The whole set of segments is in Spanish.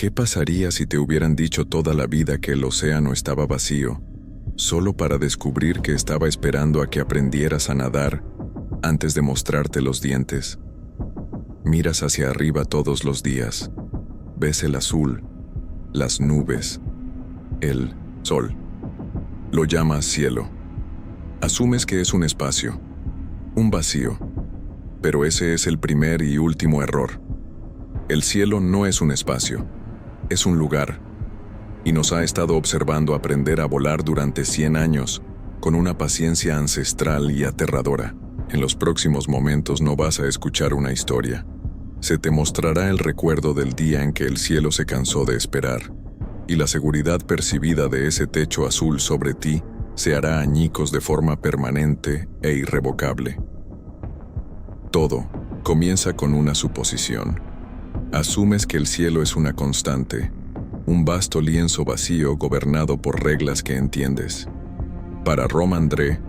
¿Qué pasaría si te hubieran dicho toda la vida que el océano estaba vacío, solo para descubrir que estaba esperando a que aprendieras a nadar antes de mostrarte los dientes? Miras hacia arriba todos los días, ves el azul, las nubes, el sol. Lo llamas cielo. Asumes que es un espacio, un vacío, pero ese es el primer y último error. El cielo no es un espacio, es un lugar, y nos ha estado observando aprender a volar durante 100 años, con una paciencia ancestral y aterradora. En los próximos momentos no vas a escuchar una historia. Se te mostrará el recuerdo del día en que el cielo se cansó de esperar, y la seguridad percibida de ese techo azul sobre ti se hará añicos de forma permanente e irrevocable. Todo comienza con una suposición. Asumes que el cielo es una constante, un vasto lienzo vacío gobernado por reglas que entiendes. Para Roman Dre,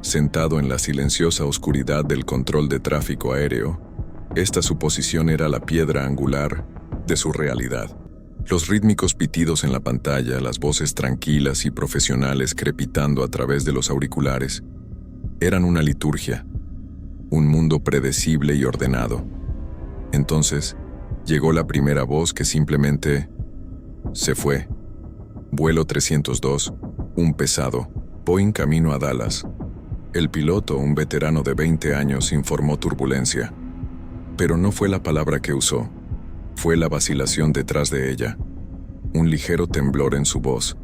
sentado en la silenciosa oscuridad del control de tráfico aéreo, esta suposición era la piedra angular de su realidad. Los rítmicos pitidos en la pantalla, las voces tranquilas y profesionales crepitando a través de los auriculares, eran una liturgia, un mundo predecible y ordenado. Entonces, llegó la primera voz que simplemente se fue. Vuelo 302, un pesado, Boeing camino a Dallas. El piloto, un veterano de 20 años, informó turbulencia. Pero no fue la palabra que usó, fue la vacilación detrás de ella. Un ligero temblor en su voz,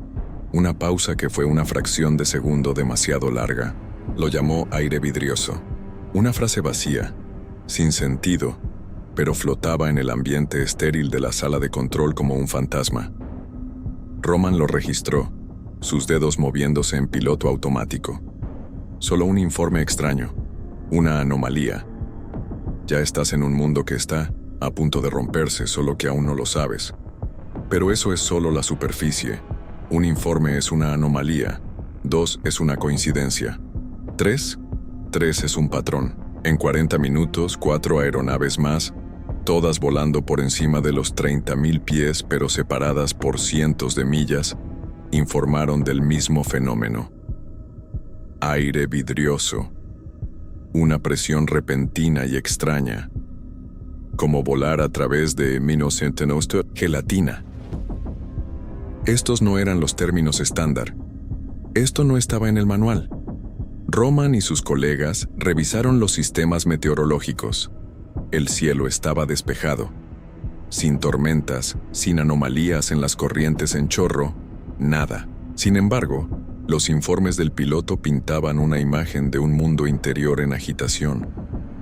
una pausa que fue una fracción de segundo demasiado larga. Lo llamó aire vidrioso. Una frase vacía, sin sentido, pero flotaba en el ambiente estéril de la sala de control como un fantasma. Roman lo registró, sus dedos moviéndose en piloto automático. Solo un informe extraño, una anomalía. Ya estás en un mundo que está a punto de romperse, solo que aún no lo sabes. Pero eso es solo la superficie. Un informe es una anomalía. 2 es una coincidencia. 3 es un patrón. En 40 minutos, 4 aeronaves más, todas volando por encima de los 30.000 pies pero separadas por cientos de millas, informaron del mismo fenómeno. Aire vidrioso. Una presión repentina y extraña. Como volar a través de gelatina. Estos no eran los términos estándar. Esto no estaba en el manual. Roman y sus colegas revisaron los sistemas meteorológicos. El cielo estaba despejado. Sin tormentas, sin anomalías en las corrientes en chorro, nada. Sin embargo, los informes del piloto pintaban una imagen de un mundo interior en agitación.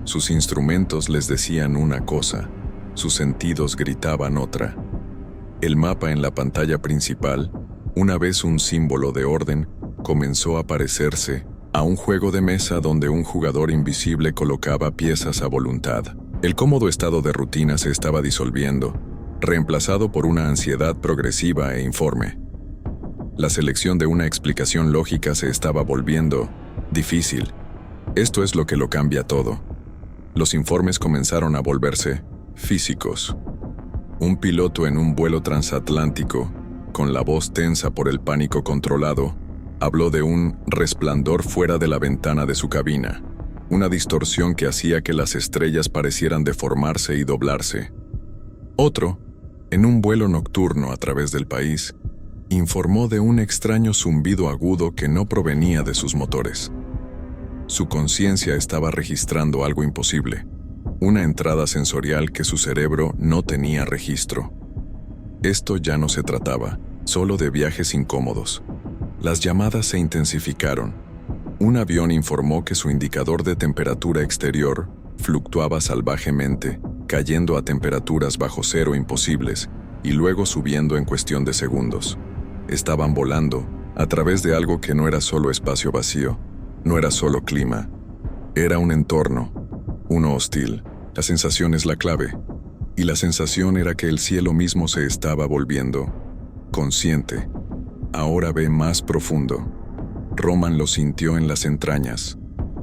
Sus instrumentos les decían una cosa, sus sentidos gritaban otra. El mapa en la pantalla principal, una vez un símbolo de orden, comenzó a parecerse a un juego de mesa donde un jugador invisible colocaba piezas a voluntad. El cómodo estado de rutina se estaba disolviendo, reemplazado por una ansiedad progresiva e informe. La selección de una explicación lógica se estaba volviendo difícil. Esto es lo que lo cambia todo. Los informes comenzaron a volverse físicos. Un piloto en un vuelo transatlántico, con la voz tensa por el pánico controlado, habló de un resplandor fuera de la ventana de su cabina, una distorsión que hacía que las estrellas parecieran deformarse y doblarse. Otro, en un vuelo nocturno a través del país, informó de un extraño zumbido agudo que no provenía de sus motores. Su conciencia estaba registrando algo imposible, una entrada sensorial que su cerebro no tenía registro. Esto ya no se trataba solo de viajes incómodos. Las llamadas se intensificaron. Un avión informó que su indicador de temperatura exterior fluctuaba salvajemente, cayendo a temperaturas bajo cero imposibles y luego subiendo en cuestión de segundos. Estaban volando a través de algo que no era solo espacio vacío, no era solo clima. Era un entorno, uno hostil. La sensación es la clave. Y la sensación era que el cielo mismo se estaba volviendo consciente. Ahora ve más profundo. Roman lo sintió en las entrañas.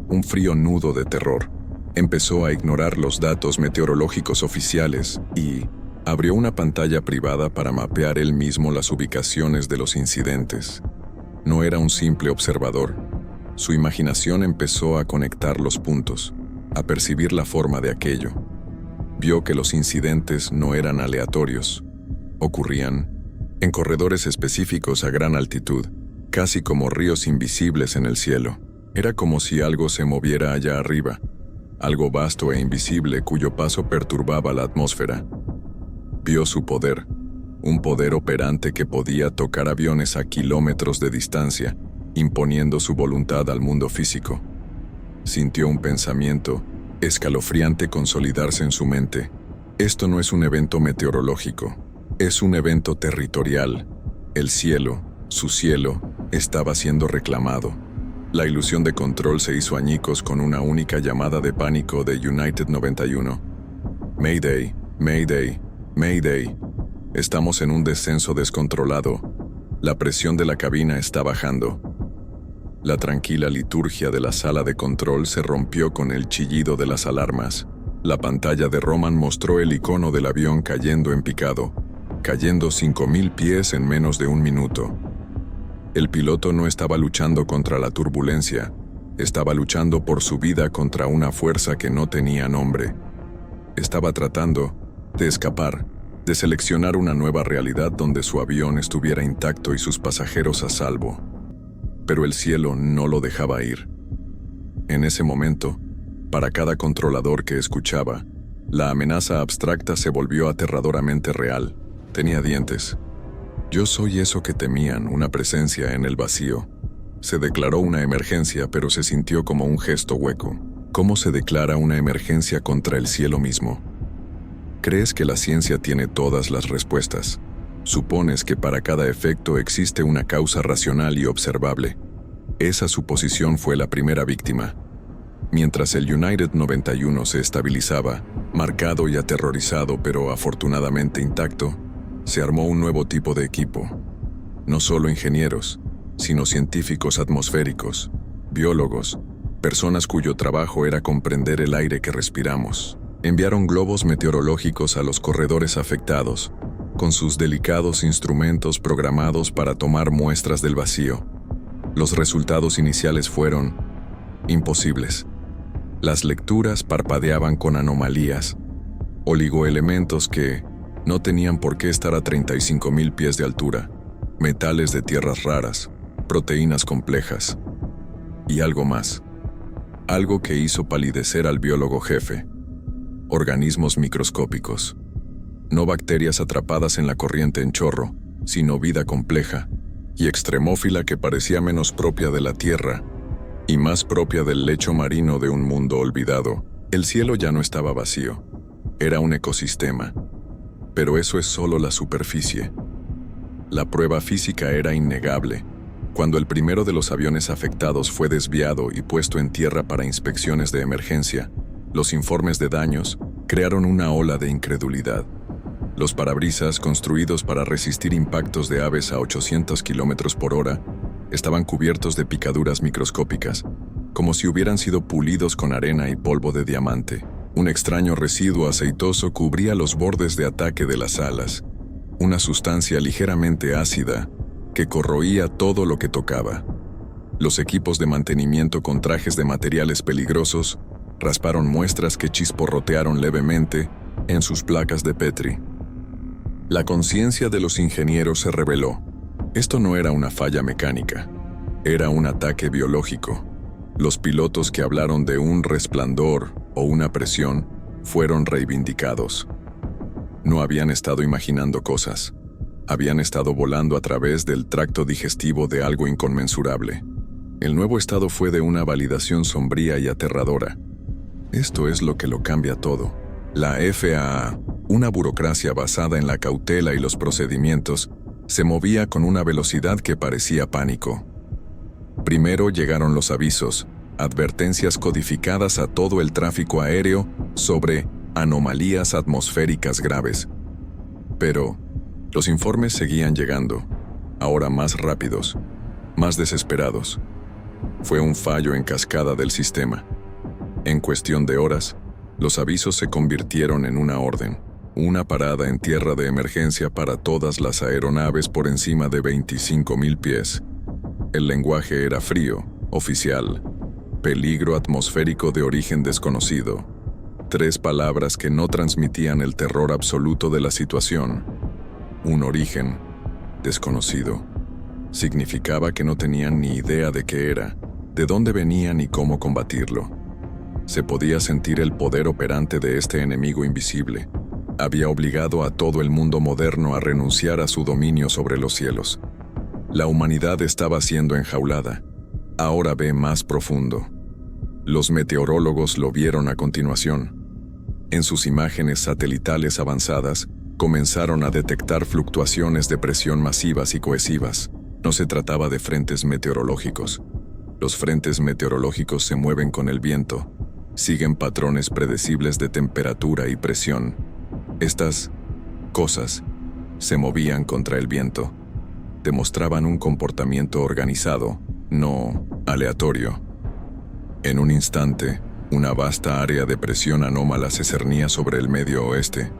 Un frío nudo de terror. Empezó a ignorar los datos meteorológicos oficiales y, Abrió una pantalla privada para mapear él mismo las ubicaciones de los incidentes. No era un simple observador. Su imaginación empezó a conectar los puntos, a percibir la forma de aquello. Vio que los incidentes no eran aleatorios. Ocurrían en corredores específicos a gran altitud, casi como ríos invisibles en el cielo. Era como si algo se moviera allá arriba, algo vasto e invisible cuyo paso perturbaba la atmósfera. Vio su poder, un poder operante que podía tocar aviones a kilómetros de distancia, imponiendo su voluntad al mundo físico. Sintió un pensamiento escalofriante consolidarse en su mente. Esto no es un evento meteorológico, es un evento territorial. El cielo, su cielo, estaba siendo reclamado. La ilusión de control se hizo añicos con una única llamada de pánico de United 91. Mayday, Mayday, Mayday. Estamos en un descenso descontrolado. La presión de la cabina está bajando. La tranquila liturgia de la sala de control se rompió con el chillido de las alarmas. La pantalla de Roman mostró el icono del avión cayendo en picado, cayendo 5,000 pies en menos de un minuto. El piloto no estaba luchando contra la turbulencia, estaba luchando por su vida contra una fuerza que no tenía nombre. Estaba tratando de escapar, de seleccionar una nueva realidad donde su avión estuviera intacto y sus pasajeros a salvo. Pero el cielo no lo dejaba ir. En ese momento, para cada controlador que escuchaba, la amenaza abstracta se volvió aterradoramente real. Tenía dientes. Yo soy eso que temían, una presencia en el vacío. Se declaró una emergencia, pero se sintió como un gesto hueco. ¿Cómo se declara una emergencia contra el cielo mismo? Crees que la ciencia tiene todas las respuestas. Supones que para cada efecto existe una causa racional y observable. Esa suposición fue la primera víctima. Mientras el United 91 se estabilizaba, marcado y aterrorizado pero afortunadamente intacto, se armó un nuevo tipo de equipo. No solo ingenieros, sino científicos atmosféricos, biólogos, personas cuyo trabajo era comprender el aire que respiramos. Enviaron globos meteorológicos a los corredores afectados, con sus delicados instrumentos programados para tomar muestras del vacío. Los resultados iniciales fueron imposibles. Las lecturas parpadeaban con anomalías, oligoelementos que no tenían por qué estar a 35,000 pies de altura, metales de tierras raras, proteínas complejas y algo más. Algo que hizo palidecer al biólogo jefe. Organismos microscópicos. No bacterias atrapadas en la corriente en chorro, sino vida compleja y extremófila que parecía menos propia de la Tierra y más propia del lecho marino de un mundo olvidado. El cielo ya no estaba vacío. Era un ecosistema. Pero eso es solo la superficie. La prueba física era innegable. Cuando el primero de los aviones afectados fue desviado y puesto en tierra para inspecciones de emergencia, los informes de daños crearon una ola de incredulidad. Los parabrisas, construidos para resistir impactos de aves a 800 km/h, estaban cubiertos de picaduras microscópicas, como si hubieran sido pulidos con arena y polvo de diamante. Un extraño residuo aceitoso cubría los bordes de ataque de las alas, una sustancia ligeramente ácida que corroía todo lo que tocaba. Los equipos de mantenimiento con trajes de materiales peligrosos rasparon muestras que chisporrotearon levemente en sus placas de Petri. La conciencia de los ingenieros se reveló. Esto no era una falla mecánica, era un ataque biológico. Los pilotos que hablaron de un resplandor o una presión fueron reivindicados. No habían estado imaginando cosas, habían estado volando a través del tracto digestivo de algo inconmensurable. El nuevo estado fue de una validación sombría y aterradora. Esto es lo que lo cambia todo. La FAA, una burocracia basada en la cautela y los procedimientos, se movía con una velocidad que parecía pánico. Primero llegaron los avisos, advertencias codificadas a todo el tráfico aéreo sobre anomalías atmosféricas graves. Pero los informes seguían llegando, ahora más rápidos, más desesperados. Fue un fallo en cascada del sistema. En cuestión de horas, los avisos se convirtieron en una orden. Una parada en tierra de emergencia para todas las aeronaves por encima de 25.000 pies. El lenguaje era frío, oficial. Peligro atmosférico de origen desconocido. 3 palabras que no transmitían el terror absoluto de la situación. Un origen desconocido. Significaba que no tenían ni idea de qué era, de dónde venía ni cómo combatirlo. Se podía sentir el poder operante de este enemigo invisible. Había obligado a todo el mundo moderno a renunciar a su dominio sobre los cielos. La humanidad estaba siendo enjaulada. Ahora ve más profundo. Los meteorólogos lo vieron a continuación. En sus imágenes satelitales avanzadas, comenzaron a detectar fluctuaciones de presión masivas y cohesivas. No se trataba de frentes meteorológicos. Los frentes meteorológicos se mueven con el viento, siguen patrones predecibles de temperatura y presión. Estas cosas se movían contra el viento. Demostraban un comportamiento organizado, no aleatorio. En un instante, una vasta área de presión anómala se cernía sobre el medio oeste,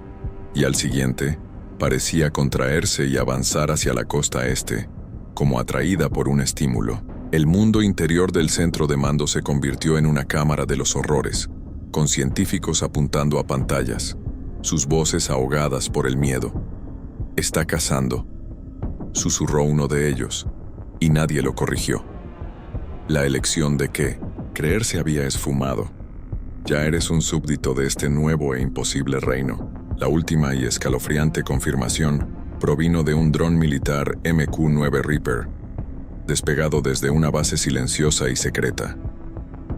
y al siguiente, parecía contraerse y avanzar hacia la costa este, como atraída por un estímulo. El mundo interior del centro de mando se convirtió en una cámara de los horrores, con científicos apuntando a pantallas, sus voces ahogadas por el miedo. «Está cazando», susurró uno de ellos, y nadie lo corrigió. La elección de qué creer se había esfumado. Ya eres un súbdito de este nuevo e imposible reino. La última y escalofriante confirmación provino de un dron militar MQ-9 Reaper, despegado desde una base silenciosa y secreta.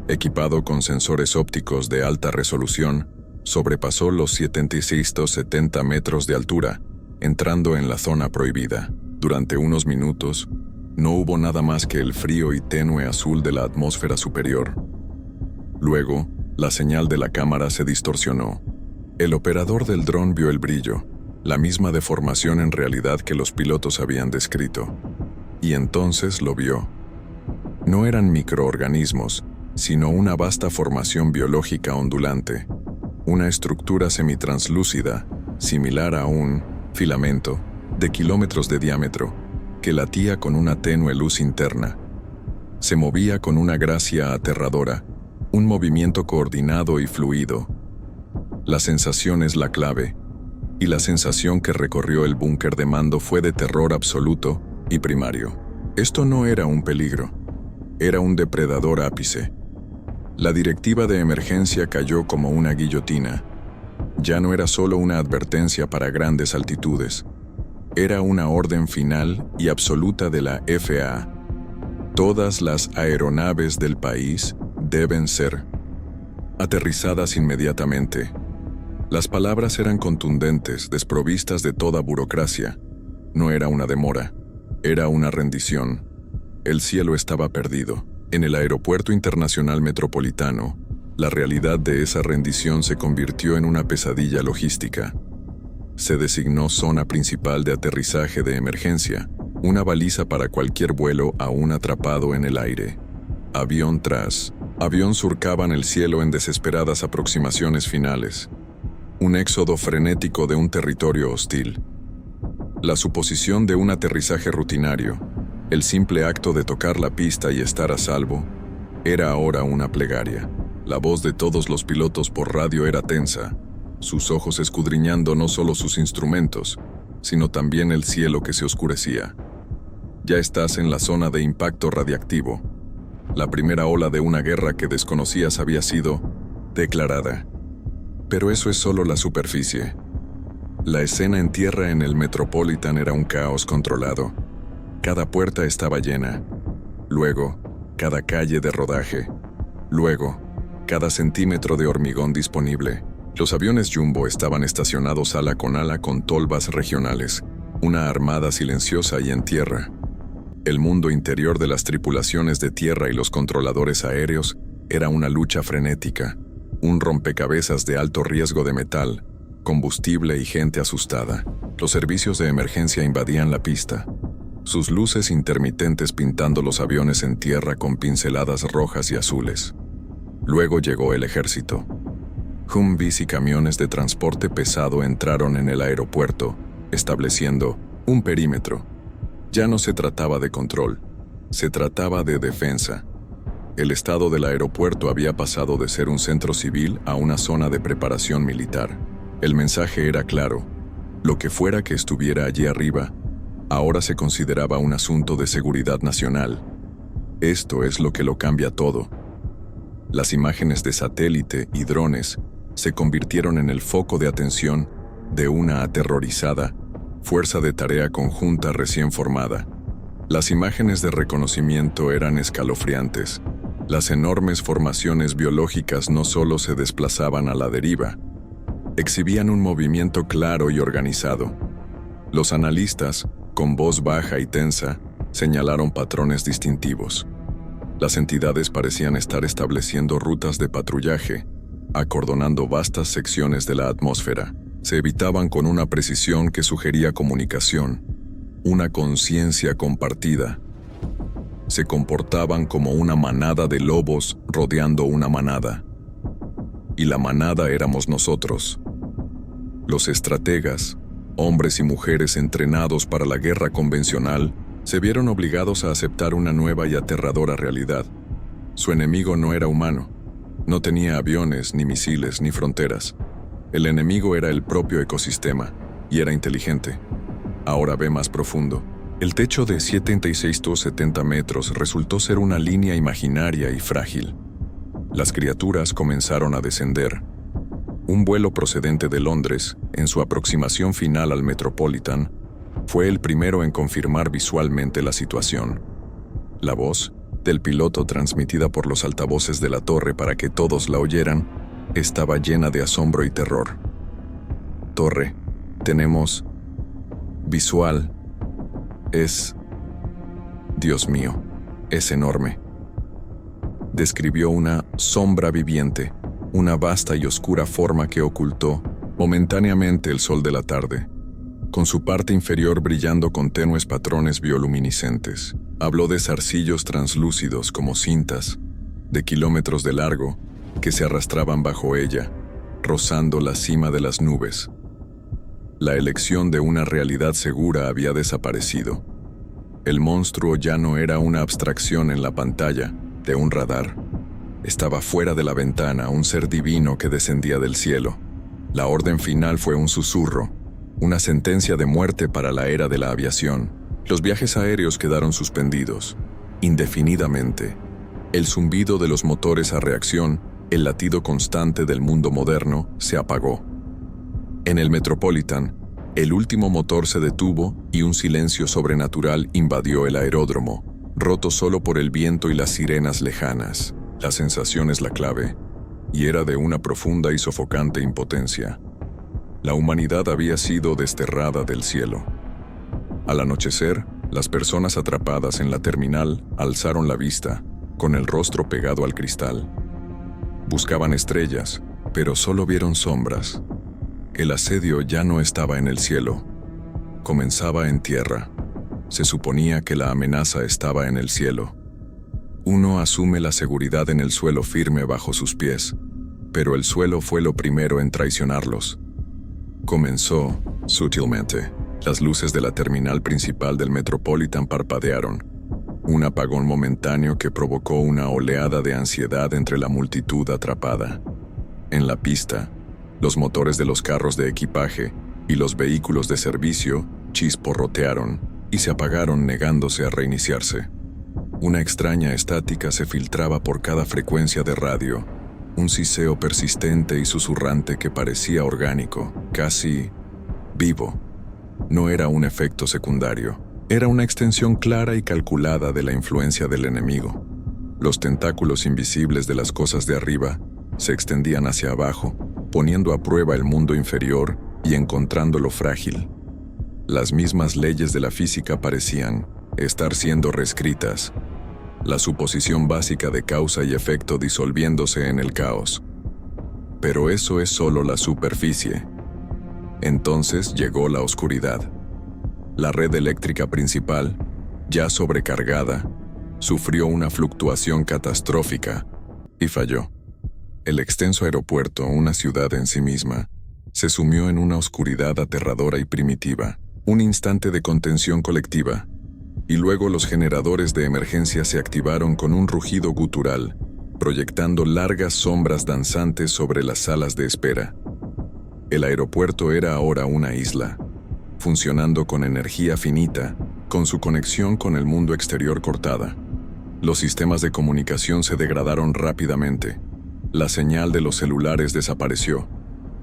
Equipado con sensores ópticos de alta resolución, sobrepasó los 770 metros de altura, entrando en la zona prohibida. Durante unos minutos, no hubo nada más que el frío y tenue azul de la atmósfera superior. Luego, la señal de la cámara se distorsionó. El operador del dron vio el brillo, la misma deformación en realidad que los pilotos habían descrito. Y entonces lo vio. No eran microorganismos, sino una vasta formación biológica ondulante, una estructura semitranslúcida, similar a un filamento de kilómetros de diámetro, que latía con una tenue luz interna. Se movía con una gracia aterradora, un movimiento coordinado y fluido. La sensación es la clave, y la sensación que recorrió el búnker de mando fue de terror absoluto y primario. Esto no era un peligro, era un depredador ápice. La directiva de emergencia cayó como una guillotina. Ya no era solo una advertencia para grandes altitudes, era una orden final y absoluta de la FAA. Todas las aeronaves del país deben ser aterrizadas inmediatamente. Las palabras eran contundentes, desprovistas de toda burocracia. No era una demora, era una rendición. El cielo estaba perdido. En el Aeropuerto Internacional Metropolitano, la realidad de esa rendición se convirtió en una pesadilla logística. Se designó zona principal de aterrizaje de emergencia, una baliza para cualquier vuelo aún atrapado en el aire. Avión tras avión surcaban el cielo en desesperadas aproximaciones finales. Un éxodo frenético de un territorio hostil. La suposición de un aterrizaje rutinario, el simple acto de tocar la pista y estar a salvo, era ahora una plegaria. La voz de todos los pilotos por radio era tensa, sus ojos escudriñando no solo sus instrumentos, sino también el cielo que se oscurecía. Ya estás en la zona de impacto radiactivo. La primera ola de una guerra que desconocías había sido declarada. Pero eso es solo la superficie. La escena en tierra en el Metropolitan era un caos controlado. Cada puerta estaba llena. Luego, cada calle de rodaje. Luego, cada centímetro de hormigón disponible. Los aviones Jumbo estaban estacionados ala con tolvas regionales, una armada silenciosa y en tierra. El mundo interior de las tripulaciones de tierra y los controladores aéreos era una lucha frenética, un rompecabezas de alto riesgo de metal, combustible y gente asustada. Los servicios de emergencia invadían la pista, sus luces intermitentes pintando los aviones en tierra con pinceladas rojas y azules. Luego llegó el ejército. Humvees y camiones de transporte pesado entraron en el aeropuerto, estableciendo un perímetro. Ya no se trataba de control, se trataba de defensa. El estado del aeropuerto había pasado de ser un centro civil a una zona de preparación militar. El mensaje era claro: lo que fuera que estuviera allí arriba, ahora se consideraba un asunto de seguridad nacional. Esto es lo que lo cambia todo. Las imágenes de satélite y drones se convirtieron en el foco de atención de una aterrorizada fuerza de tarea conjunta recién formada. Las imágenes de reconocimiento eran escalofriantes. Las enormes formaciones biológicas no solo se desplazaban a la deriva, exhibían un movimiento claro y organizado. Los analistas, con voz baja y tensa, señalaron patrones distintivos. Las entidades parecían estar estableciendo rutas de patrullaje, acordonando vastas secciones de la atmósfera. Se evitaban con una precisión que sugería comunicación, una conciencia compartida. Se comportaban como una manada de lobos rodeando una manada. Y la manada éramos nosotros. Los estrategas, hombres y mujeres entrenados para la guerra convencional, se vieron obligados a aceptar una nueva y aterradora realidad. Su enemigo no era humano, no tenía aviones, ni misiles, ni fronteras. El enemigo era el propio ecosistema, y era inteligente. Ahora ve más profundo. El techo de 7670 metros resultó ser una línea imaginaria y frágil. Las criaturas comenzaron a descender. Un vuelo procedente de Londres, en su aproximación final al Metropolitan, fue el primero en confirmar visualmente la situación. La voz del piloto, transmitida por los altavoces de la torre para que todos la oyeran, estaba llena de asombro y terror. Torre, tenemos visual. Es... Dios mío, es enorme. Describió una sombra viviente, una vasta y oscura forma que ocultó momentáneamente el sol de la tarde, con su parte inferior brillando con tenues patrones bioluminiscentes. Habló de zarcillos translúcidos como cintas, de kilómetros de largo, que se arrastraban bajo ella, rozando la cima de las nubes. La elección de una realidad segura había desaparecido. El monstruo ya no era una abstracción en la pantalla de un radar. Estaba fuera de la ventana, un ser divino que descendía del cielo. La orden final fue un susurro, una sentencia de muerte para la era de la aviación. Los viajes aéreos quedaron suspendidos, indefinidamente. El zumbido de los motores a reacción, el latido constante del mundo moderno, se apagó. En el Metropolitan, el último motor se detuvo y un silencio sobrenatural invadió el aeródromo, roto solo por el viento y las sirenas lejanas. La sensación es la clave, y era de una profunda y sofocante impotencia. La humanidad había sido desterrada del cielo. Al anochecer, las personas atrapadas en la terminal alzaron la vista, con el rostro pegado al cristal. Buscaban estrellas, pero solo vieron sombras. El asedio ya no estaba en el cielo, comenzaba en tierra. Se suponía que la amenaza estaba en el cielo. Uno asume la seguridad en el suelo firme bajo sus pies, pero el suelo fue lo primero en traicionarlos. Comenzó, sutilmente. Las luces de la terminal principal del Metropolitan parpadearon. Un apagón momentáneo que provocó una oleada de ansiedad entre la multitud atrapada. En la pista, los motores de los carros de equipaje y los vehículos de servicio chisporrotearon y se apagaron negándose a reiniciarse. Una extraña estática se filtraba por cada frecuencia de radio, un siseo persistente y susurrante que parecía orgánico, casi vivo. No era un efecto secundario, era una extensión clara y calculada de la influencia del enemigo. Los tentáculos invisibles de las cosas de arriba se extendían hacia abajo, poniendo a prueba el mundo inferior y encontrándolo frágil. Las mismas leyes de la física parecían estar siendo reescritas, la suposición básica de causa y efecto disolviéndose en el caos. Pero eso es solo la superficie. Entonces llegó la oscuridad. La red eléctrica principal, ya sobrecargada, sufrió una fluctuación catastrófica y falló. El extenso aeropuerto, una ciudad en sí misma, se sumió en una oscuridad aterradora y primitiva, un instante de contención colectiva, y luego los generadores de emergencia se activaron con un rugido gutural, proyectando largas sombras danzantes sobre las salas de espera. El aeropuerto era ahora una isla, funcionando con energía finita, con su conexión con el mundo exterior cortada. Los sistemas de comunicación se degradaron rápidamente. La señal de los celulares desapareció.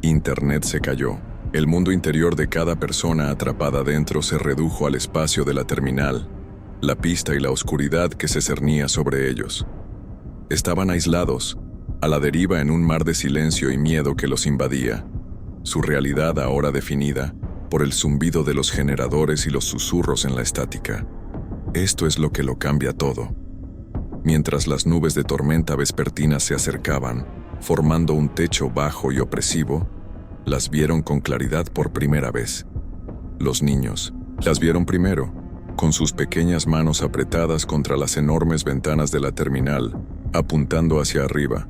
Internet se cayó. El mundo interior de cada persona atrapada dentro se redujo al espacio de la terminal, la pista y la oscuridad que se cernía sobre ellos. Estaban aislados, a la deriva en un mar de silencio y miedo que los invadía, su realidad ahora definida por el zumbido de los generadores y los susurros en la estática. Esto es lo que lo cambia todo. Mientras las nubes de tormenta vespertina se acercaban, formando un techo bajo y opresivo, las vieron con claridad por primera vez. Los niños las vieron primero, con sus pequeñas manos apretadas contra las enormes ventanas de la terminal, apuntando hacia arriba.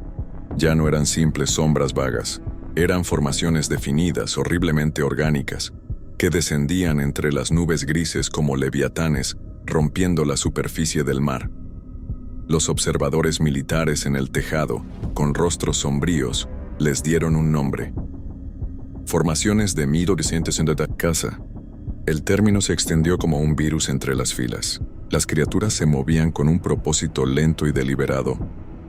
Ya no eran simples sombras vagas, eran formaciones definidas, horriblemente orgánicas, que descendían entre las nubes grises como leviatanes, rompiendo la superficie del mar. Los observadores militares en el tejado, con rostros sombríos, les dieron un nombre: formaciones de Miro Vicente Sendata Casa. El término se extendió como un virus entre las filas. Las criaturas se movían con un propósito lento y deliberado,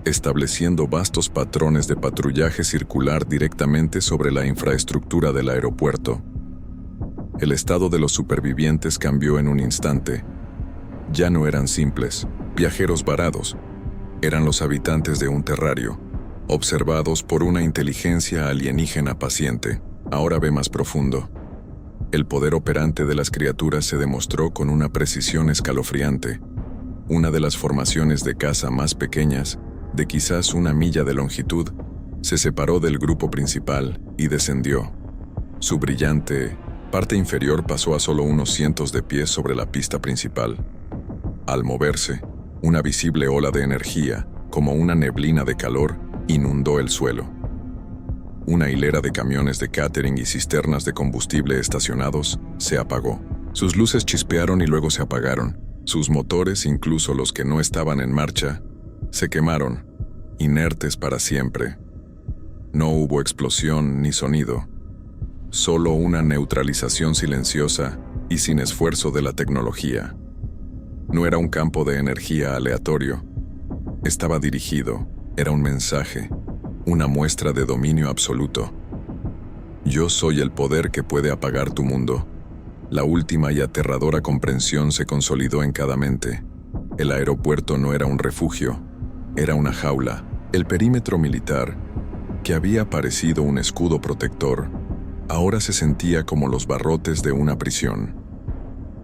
estableciendo vastos patrones de patrullaje circular directamente sobre la infraestructura del aeropuerto. El estado de los supervivientes cambió en un instante. Ya no eran simples viajeros varados, eran los habitantes de un terrario, observados por una inteligencia alienígena paciente. Ahora ve más profundo. El poder operante de las criaturas se demostró con una precisión escalofriante. Una de las formaciones de caza más pequeñas, de quizás 1 milla de longitud, se separó del grupo principal y descendió. Su brillante parte inferior pasó a solo unos cientos de pies sobre la pista principal. Al moverse, una visible ola de energía, como una neblina de calor, inundó el suelo. Una hilera de camiones de catering y cisternas de combustible estacionados se apagó. Sus luces chispearon y luego se apagaron. Sus motores, incluso los que no estaban en marcha, se quemaron, inertes para siempre. No hubo explosión ni sonido, solo una neutralización silenciosa y sin esfuerzo de la tecnología. No era un campo de energía aleatorio. Estaba dirigido, era un mensaje, una muestra de dominio absoluto. Yo soy el poder que puede apagar tu mundo. La última y aterradora comprensión se consolidó en cada mente. El aeropuerto no era un refugio, era una jaula. El perímetro militar, que había parecido un escudo protector, ahora se sentía como los barrotes de una prisión.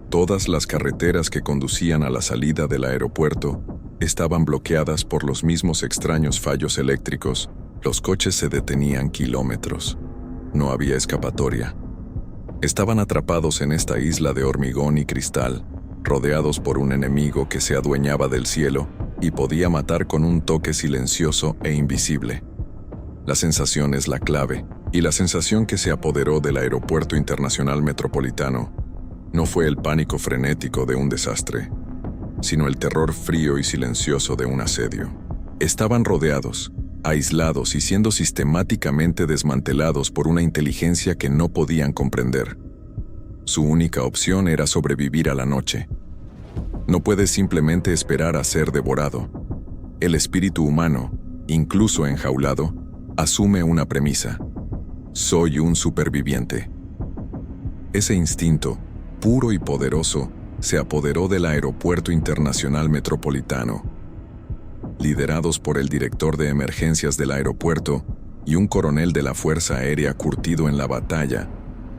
Todas las carreteras que conducían a la salida del aeropuerto estaban bloqueadas por los mismos extraños fallos eléctricos. Los coches se detenían kilómetros. No había escapatoria. Estaban atrapados en esta isla de hormigón y cristal, rodeados por un enemigo que se adueñaba del cielo y podía matar con un toque silencioso e invisible. La sensación es la clave, y la sensación que se apoderó del Aeropuerto Internacional Metropolitano no fue el pánico frenético de un desastre, sino el terror frío y silencioso de un asedio. Estaban rodeados, aislados y siendo sistemáticamente desmantelados por una inteligencia que no podían comprender. Su única opción era sobrevivir a la noche. No puedes simplemente esperar a ser devorado. El espíritu humano, incluso enjaulado, asume una premisa: soy un superviviente. Ese instinto, puro y poderoso, se apoderó del Aeropuerto Internacional Metropolitano. Liderados por el director de emergencias del aeropuerto y un coronel de la Fuerza Aérea curtido en la batalla,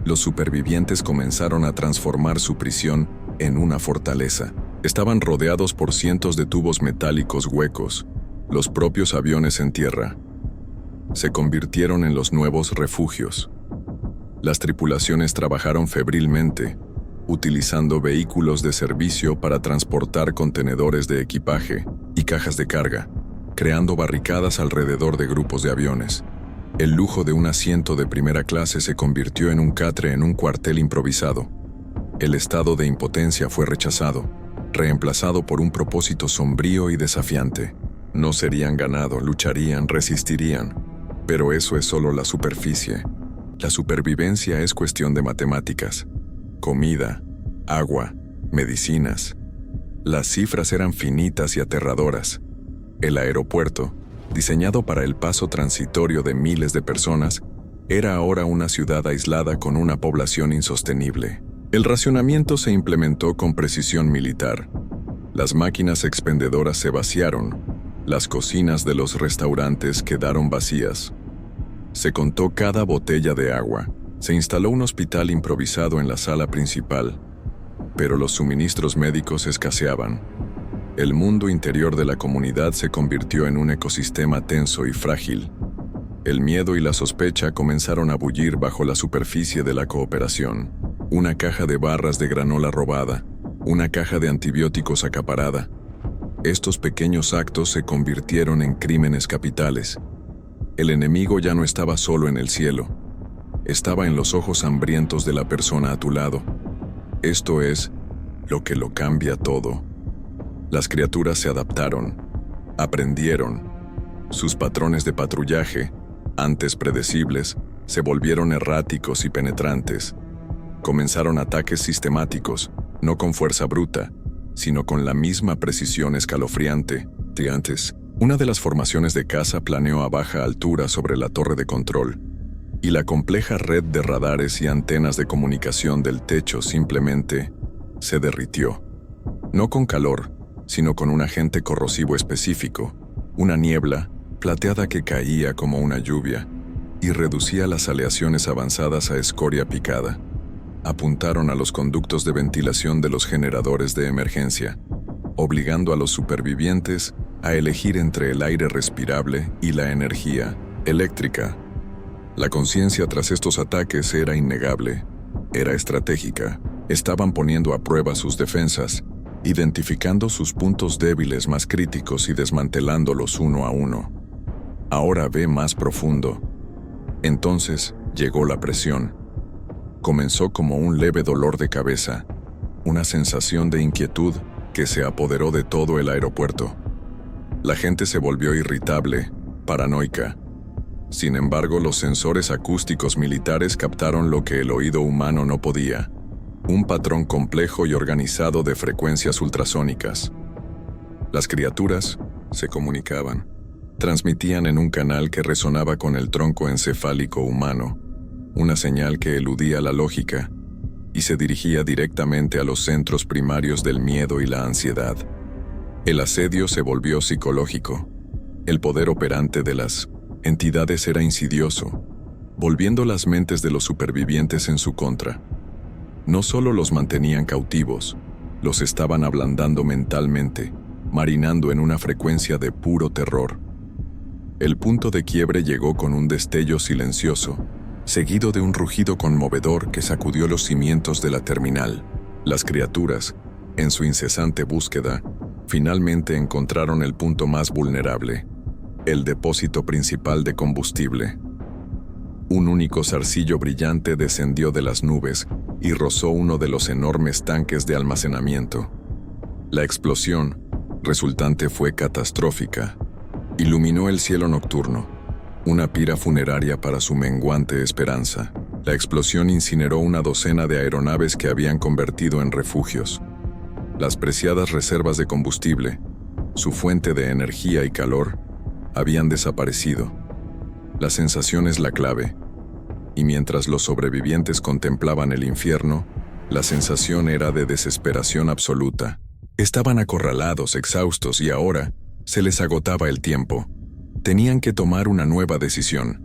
los supervivientes comenzaron a transformar su prisión en una fortaleza. Estaban rodeados por cientos de tubos metálicos huecos, los propios aviones en tierra. Se convirtieron en los nuevos refugios. Las tripulaciones trabajaron febrilmente, utilizando vehículos de servicio para transportar contenedores de equipaje y cajas de carga. creando barricadas alrededor de grupos de aviones. El lujo de un asiento de primera clase se convirtió en un catre en un cuartel improvisado. El estado de impotencia fue rechazado, reemplazado por un propósito sombrío y desafiante. No serían ganado, lucharían, resistirían. Pero eso es solo la superficie. La supervivencia es cuestión de matemáticas. Comida, agua, medicinas. Las cifras eran finitas y aterradoras. El aeropuerto, diseñado para el paso transitorio de miles de personas, era ahora una ciudad aislada con una población insostenible. El racionamiento se implementó con precisión militar. Las máquinas expendedoras se vaciaron. Las cocinas de los restaurantes quedaron vacías. Se contó cada botella de agua. Se instaló un hospital improvisado en la sala principal. Pero los suministros médicos escaseaban. El mundo interior de la comunidad se convirtió en un ecosistema tenso y frágil. El miedo y la sospecha comenzaron a bullir bajo la superficie de la cooperación. Una caja de barras de granola robada, una caja de antibióticos acaparada. Estos pequeños actos se convirtieron en crímenes capitales. El enemigo ya no estaba solo en el cielo. Estaba en los ojos hambrientos de la persona a tu lado. Esto es lo que lo cambia todo. Las criaturas se adaptaron, aprendieron. Sus patrones de patrullaje, antes predecibles, se volvieron erráticos y penetrantes. Comenzaron ataques sistemáticos, no con fuerza bruta, sino con la misma precisión escalofriante de antes. Una de las formaciones de caza planeó a baja altura sobre la torre de control, y la compleja red de radares y antenas de comunicación del techo simplemente se derritió. No con calor, sino con un agente corrosivo específico, una niebla plateada que caía como una lluvia y reducía las aleaciones avanzadas a escoria picada. Apuntaron a los conductos de ventilación de los generadores de emergencia, obligando a los supervivientes a elegir entre el aire respirable y la energía eléctrica. La conciencia tras estos ataques era innegable, era estratégica. Estaban poniendo a prueba sus defensas, identificando sus puntos débiles más críticos y desmantelándolos uno a uno. Ahora ve más profundo. Entonces llegó la presión. Comenzó como un leve dolor de cabeza, una sensación de inquietud que se apoderó de todo el aeropuerto. La gente se volvió irritable, paranoica. Sin embargo, los sensores acústicos militares captaron lo que el oído humano no podía: un patrón complejo y organizado de frecuencias ultrasónicas. Las criaturas se comunicaban, transmitían en un canal que resonaba con el tronco encefálico humano, una señal que eludía la lógica y se dirigía directamente a los centros primarios del miedo y la ansiedad. El asedio se volvió psicológico. El poder operante de las entidades era insidioso, volviendo las mentes de los supervivientes en su contra. No solo los mantenían cautivos, los estaban ablandando mentalmente, marinando en una frecuencia de puro terror. El punto de quiebre llegó con un destello silencioso, seguido de un rugido conmovedor que sacudió los cimientos de la terminal. Las criaturas, en su incesante búsqueda, finalmente encontraron el punto más vulnerable: el depósito principal de combustible. Un único zarcillo brillante descendió de las nubes y rozó uno de los enormes tanques de almacenamiento. La explosión resultante fue catastrófica. Iluminó el cielo nocturno, una pira funeraria para su menguante esperanza. La explosión incineró una docena de aeronaves que habían convertido en refugios. Las preciadas reservas de combustible, su fuente de energía y calor, habían desaparecido. La sensación es la clave, y mientras los sobrevivientes contemplaban el infierno, la sensación era de desesperación absoluta. Estaban acorralados, exhaustos, y ahora se les agotaba el tiempo. Tenían que tomar una nueva decisión: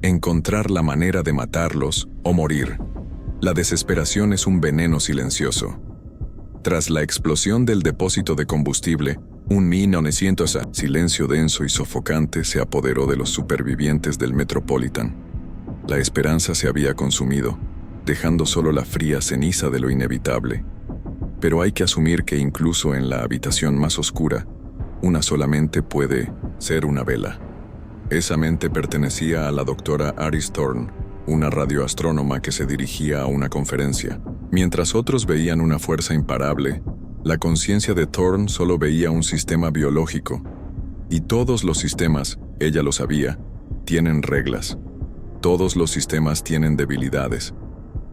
encontrar la manera de matarlos o morir. La desesperación es un veneno silencioso. Tras la explosión del depósito de combustible, un 1900 silencio denso y sofocante se apoderó de los supervivientes del Metropolitan. La esperanza se había consumido, dejando solo la fría ceniza de lo inevitable. Pero hay que asumir que incluso en la habitación más oscura, Una sola mente puede ser una vela. Esa mente pertenecía a la doctora Aris Thorne, una radioastrónoma que se dirigía a una conferencia. Mientras otros veían una fuerza imparable, la conciencia de Thorne solo veía un sistema biológico. Y todos los sistemas, ella lo sabía, tienen reglas. Todos los sistemas tienen debilidades.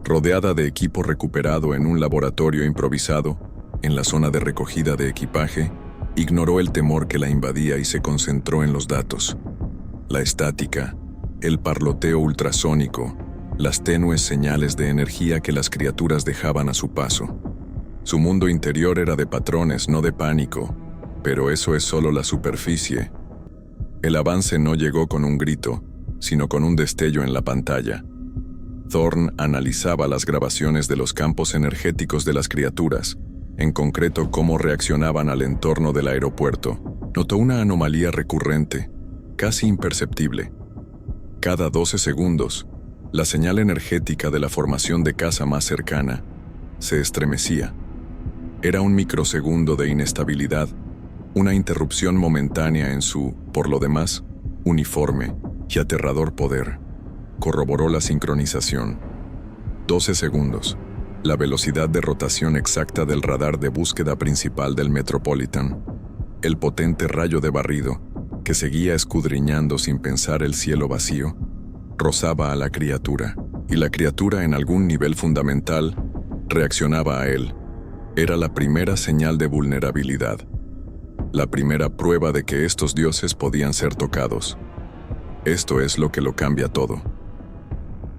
Rodeada de equipo recuperado en un laboratorio improvisado, en la zona de recogida de equipaje, ignoró el temor que la invadía y se concentró en los datos. La estática, el parloteo ultrasónico, las tenues señales de energía que las criaturas dejaban a su paso. Su mundo interior era de patrones, no de pánico, pero eso es solo la superficie. El avance no llegó con un grito, sino con un destello en la pantalla. Thorne analizaba las grabaciones de los campos energéticos de las criaturas, en concreto cómo reaccionaban al entorno del aeropuerto. Notó una anomalía recurrente, casi imperceptible. Cada 12 segundos, la señal energética de la formación de casa más cercana se estremecía. Era un microsegundo de inestabilidad, una interrupción momentánea en su, por lo demás, uniforme y aterrador poder. Corroboró la sincronización. 12 segundos. La velocidad de rotación exacta del radar de búsqueda principal del Metropolitan. El potente rayo de barrido, que seguía escudriñando sin pensar el cielo vacío, rozaba a la criatura, y la criatura en algún nivel fundamental reaccionaba a él. Era la primera señal de vulnerabilidad, la primera prueba de que estos dioses podían ser tocados. Esto es lo que lo cambia todo.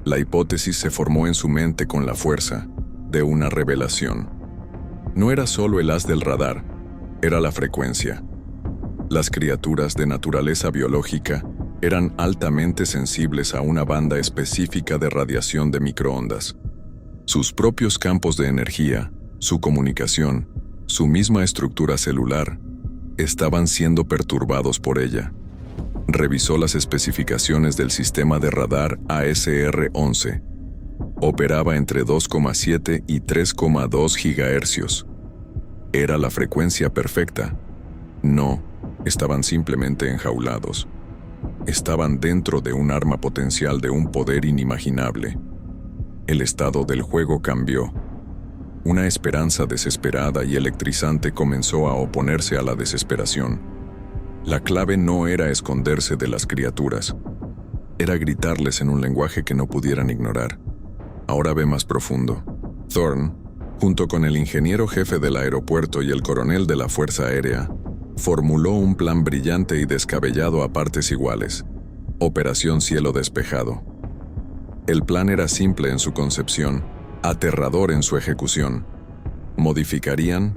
La hipótesis se formó en su mente con la fuerza de una revelación. No era solo el haz del radar, era la frecuencia. Las criaturas de naturaleza biológica eran altamente sensibles a una banda específica de radiación de microondas. Sus propios campos de energía, su comunicación, su misma estructura celular, estaban siendo perturbados por ella. Revisó las especificaciones del sistema de radar ASR-11. Operaba entre 2,7 y 3,2 GHz. Era la frecuencia perfecta. No, estaban simplemente enjaulados. Estaban dentro de un arma potencial de un poder inimaginable. El estado del juego cambió. Una esperanza desesperada y electrizante comenzó a oponerse a la desesperación. La clave no era esconderse de las criaturas, era gritarles en un lenguaje que no pudieran ignorar. Ahora ve más profundo. Thorne, junto con el ingeniero jefe del aeropuerto y el coronel de la Fuerza Aérea, formuló un plan brillante y descabellado a partes iguales. Operación Cielo Despejado. El plan era simple en su concepción, aterrador en su ejecución. Modificarían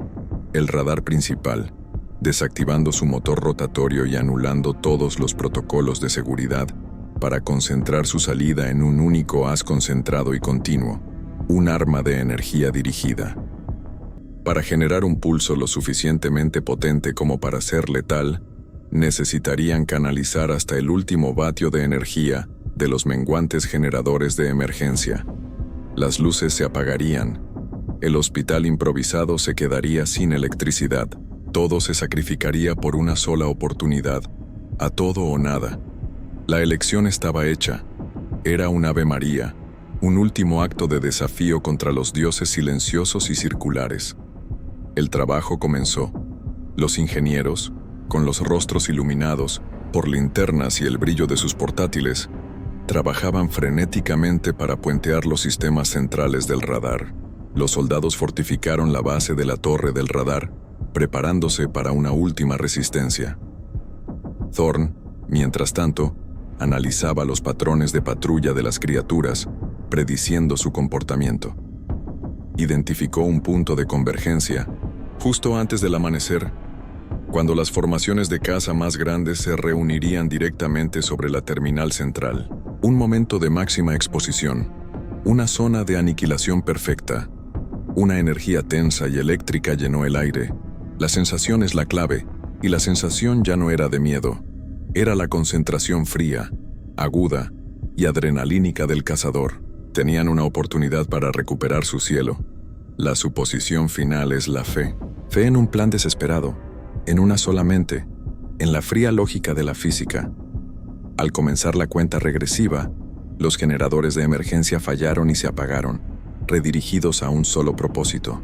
el radar principal, desactivando su motor rotatorio y anulando todos los protocolos de seguridad para concentrar su salida en un único haz concentrado y continuo, un arma de energía dirigida. Para generar un pulso lo suficientemente potente como para ser letal, necesitarían canalizar hasta el último vatio de energía de los menguantes generadores de emergencia. Las luces se apagarían, el hospital improvisado se quedaría sin electricidad, todo se sacrificaría por una sola oportunidad, a todo o nada. La elección estaba hecha, era un Ave María, un último acto de desafío contra los dioses silenciosos y circulares. El trabajo comenzó. Los ingenieros, con los rostros iluminados por linternas y el brillo de sus portátiles, trabajaban frenéticamente para puentear los sistemas centrales del radar. Los soldados fortificaron la base de la torre del radar, preparándose para una última resistencia. Thorne, mientras tanto, analizaba los patrones de patrulla de las criaturas, prediciendo su comportamiento. Identificó un punto de convergencia, justo antes del amanecer, cuando las formaciones de caza más grandes se reunirían directamente sobre la terminal central. Un momento de máxima exposición, una zona de aniquilación perfecta. Una energía tensa y eléctrica llenó el aire. La sensación es la clave, y la sensación ya no era de miedo. Era la concentración fría, aguda y adrenalínica del cazador. Tenían una oportunidad para recuperar su cielo. La suposición final es la fe. Fe en un plan desesperado, en una sola mente, En la fría lógica de la física, al comenzar la cuenta regresiva, los generadores de emergencia fallaron y se apagaron, redirigidos a un solo propósito.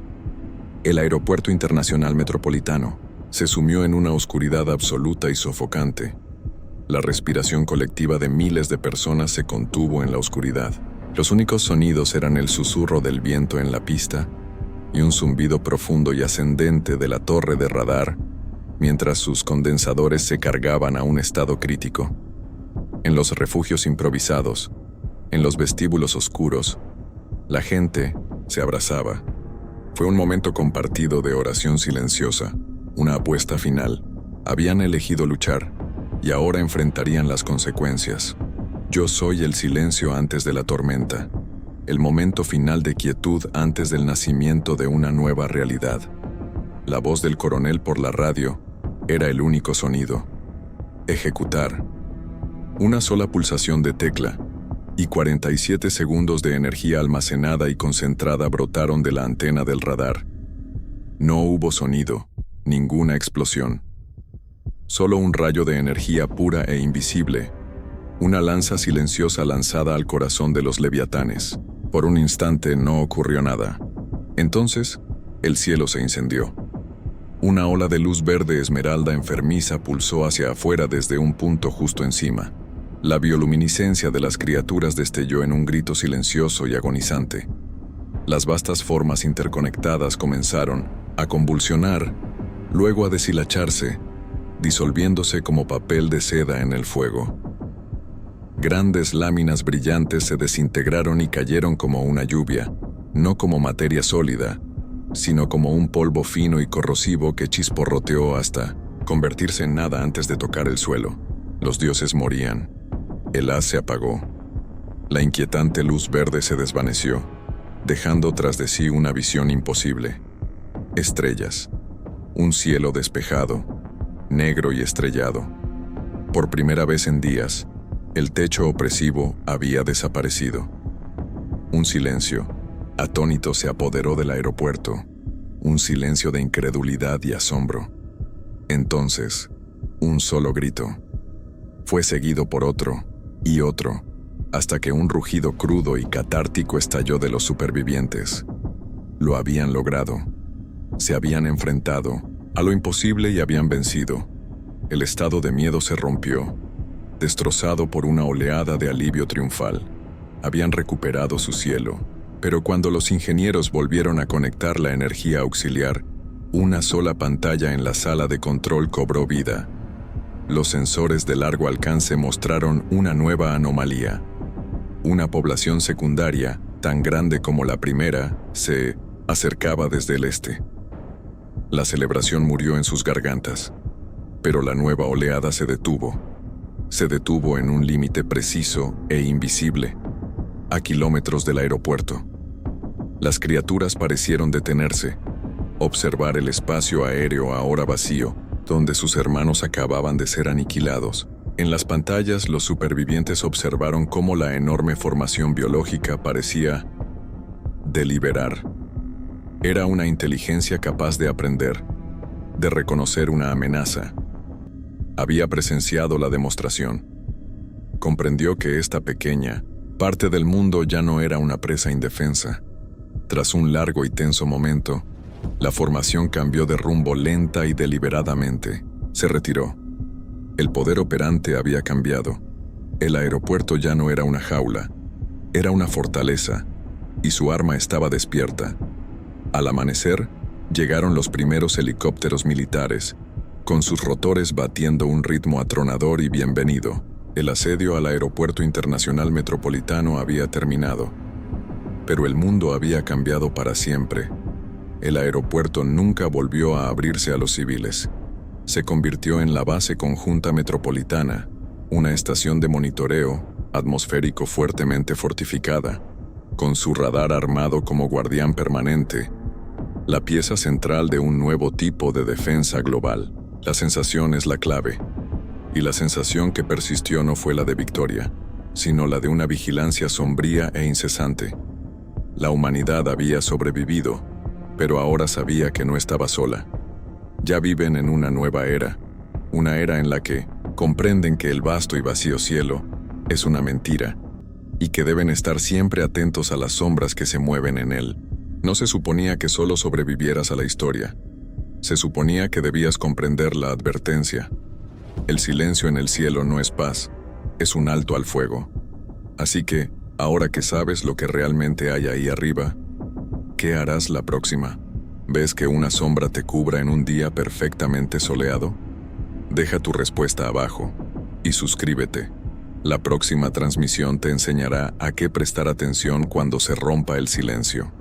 El Aeropuerto Internacional Metropolitano se sumió en una oscuridad absoluta y sofocante. La respiración colectiva de miles de personas se contuvo en la oscuridad. Los únicos sonidos eran el susurro del viento en la pista y un zumbido profundo y ascendente de la torre de radar, mientras sus condensadores se cargaban a un estado crítico. En los refugios improvisados, en los vestíbulos oscuros, la gente se abrazaba. Fue un momento compartido de oración silenciosa, una apuesta final. Habían elegido luchar y ahora enfrentarían las consecuencias. Yo soy el silencio antes de la tormenta, el momento final de quietud antes del nacimiento de una nueva realidad. La voz del coronel por la radio era el único sonido. Ejecutar. Una sola pulsación de tecla, y 47 segundos de energía almacenada y concentrada brotaron de la antena del radar. No hubo sonido, ninguna explosión. Solo un rayo de energía pura e invisible, una lanza silenciosa lanzada al corazón de los leviatanes. Por un instante no ocurrió nada. Entonces, el cielo se incendió. Una ola de luz verde esmeralda enfermiza pulsó hacia afuera desde un punto justo encima. La bioluminiscencia de las criaturas destelló en un grito silencioso y agonizante. Las vastas formas interconectadas comenzaron a convulsionar, luego a deshilacharse, disolviéndose como papel de seda en el fuego. Grandes láminas brillantes se desintegraron y cayeron como una lluvia, no como materia sólida, sino como un polvo fino y corrosivo que chisporroteó hasta convertirse en nada antes de tocar el suelo. Los dioses morían. El haz se apagó. La inquietante luz verde se desvaneció, dejando tras de sí una visión imposible. Estrellas. Un cielo despejado, negro y estrellado. Por primera vez en días, el techo opresivo había desaparecido. Un silencio, atónito, se apoderó del aeropuerto. Un silencio de incredulidad y asombro. Entonces, un solo grito. Fue seguido por otro y otro, hasta que un rugido crudo y catártico estalló de los supervivientes. Lo habían logrado. Se habían enfrentado a lo imposible y habían vencido. El estado de miedo se rompió, destrozado por una oleada de alivio triunfal. Habían recuperado su cielo, pero cuando los ingenieros volvieron a conectar la energía auxiliar, una sola pantalla en la sala de control cobró vida. Los sensores de largo alcance mostraron una nueva anomalía. Una población secundaria, tan grande como la primera, se acercaba desde el este. La celebración murió en sus gargantas, pero la nueva oleada se detuvo. Se detuvo en un límite preciso e invisible, a kilómetros del aeropuerto. Las criaturas parecieron detenerse, observar el espacio aéreo ahora vacío, donde sus hermanos acababan de ser aniquilados. En las pantallas, los supervivientes observaron cómo la enorme formación biológica parecía deliberar. Era una inteligencia capaz de aprender, de reconocer una amenaza. Había presenciado la demostración. Comprendió que esta pequeña parte del mundo ya no era una presa indefensa. Tras un largo y tenso momento, la formación cambió de rumbo lenta y deliberadamente. Se retiró. El poder operante había cambiado. El aeropuerto ya no era una jaula, era una fortaleza, y su arma estaba despierta. Al amanecer, llegaron los primeros helicópteros militares, con sus rotores batiendo un ritmo atronador y bienvenido. El asedio al Aeropuerto Internacional Metropolitano había terminado. Pero el mundo había cambiado para siempre. El aeropuerto nunca volvió a abrirse a los civiles. Se convirtió en la base conjunta metropolitana, una estación de monitoreo atmosférico fuertemente fortificada, con su radar armado como guardián permanente, la pieza central de un nuevo tipo de defensa global. La sensación es la clave, y la sensación que persistió no fue la de victoria, sino la de una vigilancia sombría e incesante. La humanidad había sobrevivido, pero ahora sabía que no estaba sola. Ya viven en una nueva era, Una era en la que comprenden que el vasto y vacío cielo es una mentira y que deben estar siempre atentos a las sombras que se mueven en él. No se suponía que solo sobrevivieras a la historia. Se suponía que debías comprender la advertencia. El silencio en el cielo no es paz, es un alto al fuego. Así que, ahora que sabes lo que realmente hay ahí arriba, ¿qué harás la próxima? ¿Ves que una sombra te cubra en un día perfectamente soleado? Deja tu respuesta abajo y suscríbete. La próxima transmisión te enseñará a qué prestar atención cuando se rompa el silencio.